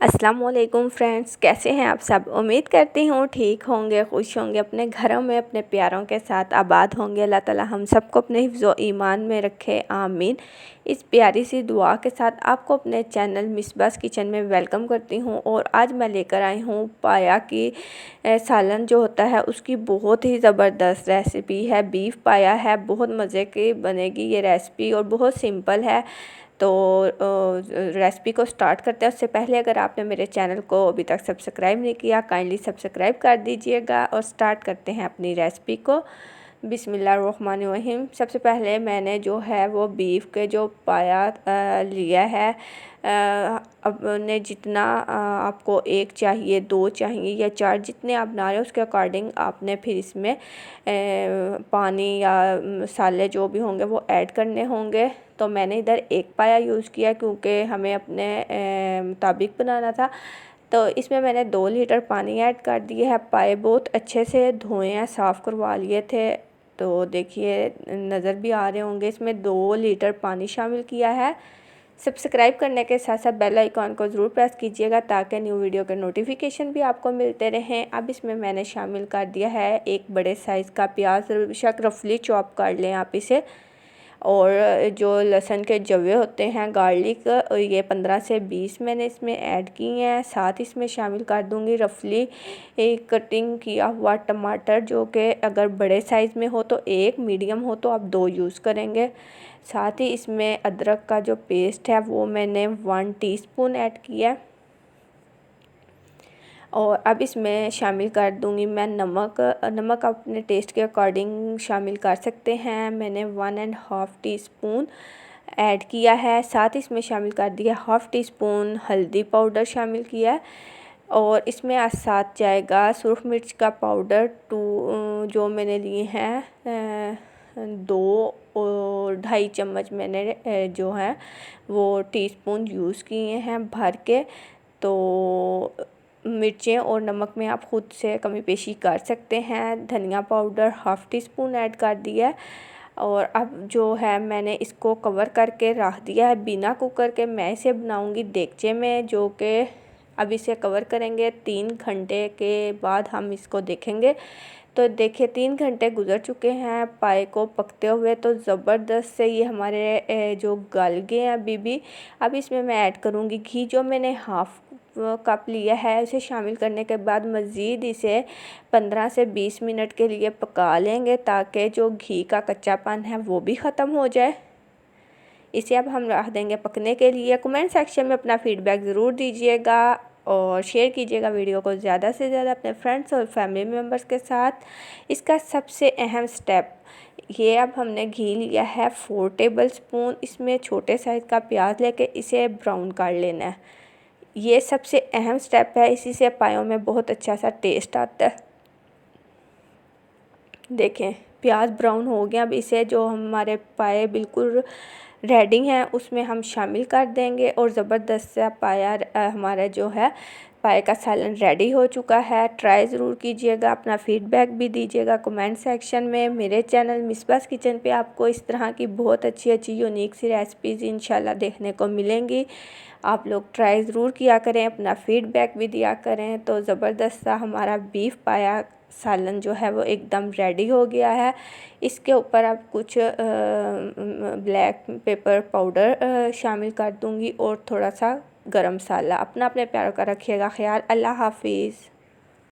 अस्सलाम वालेकुम फ्रेंड्स, कैसे हैं आप सब। उम्मीद करती हूँ ठीक होंगे, खुश होंगे, अपने घरों में अपने प्यारों के साथ आबाद होंगे। अल्लाह ताला हम सबको अपने हिफ्ज़ ईमान में रखे, आमीन। इस प्यारी सी दुआ के साथ आपको अपने चैनल मिसबास किचन में वेलकम करती हूँ। और आज मैं लेकर आई हूँ पाया की सालन जो होता है उसकी बहुत ही ज़बरदस्त रेसिपी है। बीफ पाया है, बहुत मज़े की बनेगी ये रेसिपी और बहुत सिंपल है। तो रेसिपी को स्टार्ट करते हैं। उससे पहले अगर आपने मेरे चैनल को अभी तक सब्सक्राइब नहीं किया, काइंडली सब्सक्राइब कर दीजिएगा। और स्टार्ट करते हैं अपनी रेसिपी को। बिस्मिल्लाहिर्रहमानिर्रहीम। सबसे पहले मैंने जो है वो बीफ के जो पाया लिया है। अपने जितना आपको एक चाहिए, दो चाहिए या चार, जितने आप बना रहे हो उसके अकॉर्डिंग आपने फिर इसमें पानी या मसाले जो भी होंगे वो ऐड करने होंगे। तो मैंने इधर एक पाया यूज़ किया क्योंकि हमें अपने मुताबिक बनाना था। तो इसमें मैंने 2 लीटर पानी ऐड कर दिया है। पाए बहुत अच्छे से धोए हैं, साफ़ करवा लिए थे। तो देखिए नज़र भी आ रहे होंगे, इसमें 2 लीटर पानी शामिल किया है। सब्सक्राइब करने के साथ साथ बेल आइकॉन को ज़रूर प्रेस कीजिएगा ताकि न्यू वीडियो के नोटिफिकेशन भी आपको मिलते रहें। अब इसमें मैंने शामिल कर दिया है एक बड़े साइज़ का प्याज, बेशक रफली चॉप कर लें आप इसे। और जो लहसुन के जवे होते हैं, गार्लिक, ये 15 से 20 मैंने इसमें ऐड किए हैं। साथ इसमें शामिल कर दूंगी रफली एक कटिंग किया हुआ टमाटर, जो कि अगर बड़े साइज़ में हो तो एक, मीडियम हो तो आप 2 यूज़ करेंगे। साथ ही इसमें अदरक का जो पेस्ट है वो मैंने 1 टीस्पून ऐड किया। और अब इसमें शामिल कर दूंगी मैं नमक। नमक आप अपने टेस्ट के अकॉर्डिंग शामिल कर सकते हैं। मैंने 1.5 टीस्पून ऐड किया है। साथ इसमें शामिल कर दिया 1/2 टीस्पून हल्दी पाउडर शामिल किया है। और इसमें साथ जाएगा सुरख मिर्च का पाउडर 2, जो मैंने लिए हैं 2 और 2.5 चम्मच मैंने जो है वो टीस्पून यूज़ किए हैं भर के। तो मिर्चें और नमक में आप ख़ुद से कमी पेशी कर सकते हैं। धनिया पाउडर 1/2 टीस्पून ऐड कर दिया है। और अब जो है मैंने इसको कवर करके रख दिया है बिना कुकर के। मैं इसे बनाऊंगी देगचे में, जो कि अब इसे कवर करेंगे 3 घंटे के बाद हम इसको देखेंगे। तो देखिए 3 घंटे गुजर चुके हैं पाए को पकते हुए। तो ज़बरदस्त से ये हमारे जो गल गए हैं अभी भी। अब इसमें मैं ऐड करूँगी घी, जो मैंने 1/2 कप लिया है। उसे शामिल करने के बाद मज़ीद इसे 15 से 20 मिनट के लिए पका लेंगे ताकि जो घी का कच्चापन है वो भी ख़त्म हो जाए। इसे अब हम रख देंगे पकने के लिए। कमेंट सेक्शन में अपना फ़ीडबैक ज़रूर दीजिएगा और शेयर कीजिएगा वीडियो को ज़्यादा से ज़्यादा अपने फ्रेंड्स और फैमिली मेम्बर्स के साथ। इसका सबसे अहम स्टेप ये, अब हमने घी लिया है 4 टेबल स्पून। इसमें छोटे साइज़ का प्याज लेके इसे ब्राउन कर लेना है। ये सबसे अहम स्टेप है, इसी से पायों में बहुत अच्छा सा टेस्ट आता है। देखें प्याज ब्राउन हो गया। अब इसे जो हमारे पाए बिल्कुल रेडी हैं उसमें हम शामिल कर देंगे। और ज़बरदस्त सा पाया हमारा जो है पाए का सालन रेडी हो चुका है। ट्राई ज़रूर कीजिएगा, अपना फ़ीडबैक भी दीजिएगा कमेंट सेक्शन में। मेरे चैनल मिसबास किचन पे आपको इस तरह की बहुत अच्छी अच्छी यूनिक सी रेसिपीज़ इंशाल्लाह देखने को मिलेंगी। आप लोग ट्राई ज़रूर किया करें, अपना फ़ीडबैक भी दिया करें। तो ज़बरदस्त सा हमारा बीफ पाया सालन जो है वो एकदम रेडी हो गया है। इसके ऊपर अब कुछ ब्लैक पेपर पाउडर शामिल कर दूंगी और थोड़ा सा गरम मसाला। अपना अपने प्यारों का रखिएगा ख्याल। अल्लाह हाफिज़।